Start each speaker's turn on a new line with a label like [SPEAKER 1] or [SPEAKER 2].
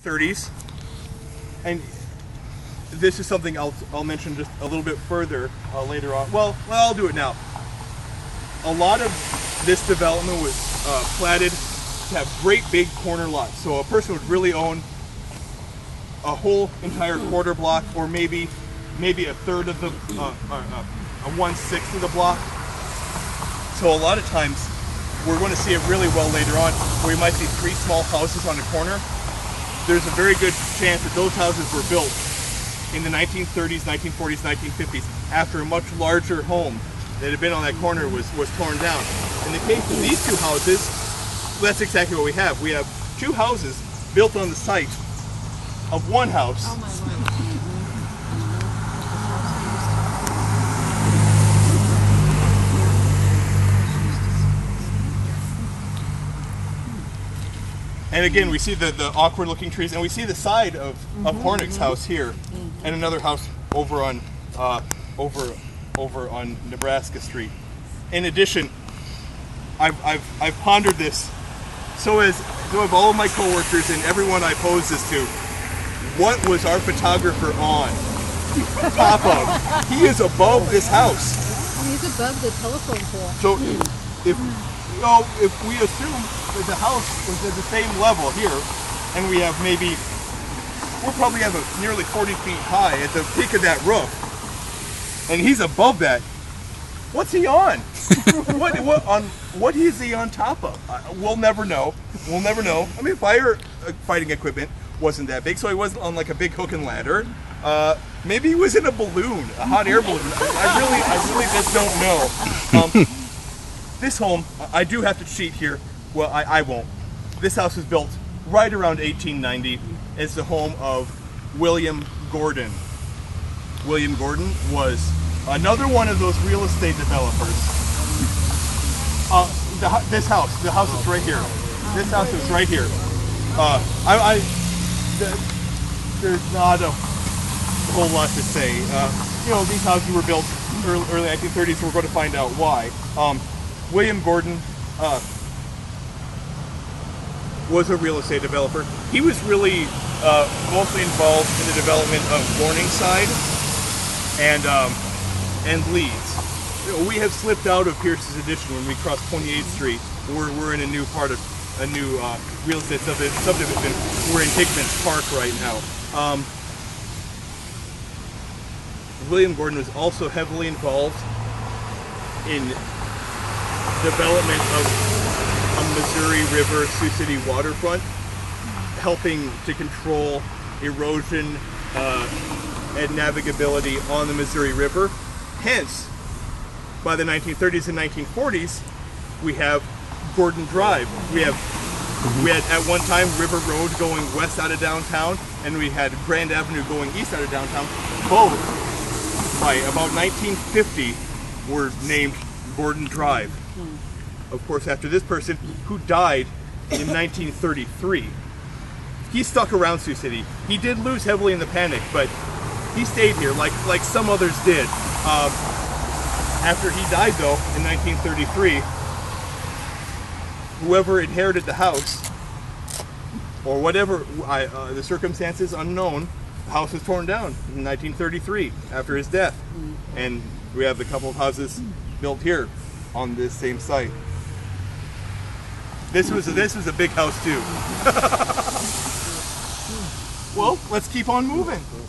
[SPEAKER 1] 30s, and this is something I'll mention just a little bit further later on. Well, I'll do it now. A lot of this development was platted to have great big corner lots, so a person would really own a whole entire quarter block, or maybe a third of the, a 1/6 of the block. So a lot of times, we're going to see it really well later on, where you might see 3 small houses on a corner. There's a very good chance that those houses were built in the 1930s, 1940s, 1950s, after a much larger home that had been on that corner was torn down. In the case of these 2 houses, that's exactly what we have. We have 2 houses built on the site of 1 house.
[SPEAKER 2] Oh my word.
[SPEAKER 1] And again, we see the awkward looking trees, and we see the side of Hornick's house here, and another house over on over on Nebraska Street. In addition, I've pondered this, so have all of my coworkers and everyone I pose this to. What was our photographer on top of? He is above this house.
[SPEAKER 2] He's above the telephone pole.
[SPEAKER 1] So if we assume that the house was at the same level here, and we have we'll probably have a nearly 40 feet high at the peak of that roof, and he's above that. What's he on? What is he on top of? We'll never know. We'll never know. I mean, fighting equipment wasn't that big, so he wasn't on like a big hook and ladder. Maybe he was in a balloon, a hot air balloon. I really just don't know. This home, I do have to cheat here. Well, I won't. This house was built right around 1890. It's the home of William Gordon. William Gordon was another one of those real estate developers. The house is right here. This house is right here. There's not a whole lot to say. These houses were built early 1930s. We're going to find out why. William Gordon was a real estate developer. He was really mostly involved in the development of Morningside and Leeds. We have slipped out of Pierce's Addition when we cross 28th Street. We're in a new part of a new real estate subdivision. We're in Hickman's Park right now. William Gordon was also heavily involved in development of a Missouri River Sioux City waterfront, helping to control erosion and navigability on the Missouri River. Hence, by the 1930s and 1940s, we have Gordon Drive. We had at one time River Road going west out of downtown, and we had Grand Avenue going east out of downtown. Both, by about 1950, were named Gordon Drive. Of course, after this person, who died in 1933. He stuck around Sioux City. He did lose heavily in the panic, but he stayed here like some others did. After he died, though, in 1933, whoever inherited the house, or whatever, the circumstances unknown, the house was torn down in 1933 after his death. And we have a couple of houses built here on this same site. This was a big house too. Well, let's keep on moving.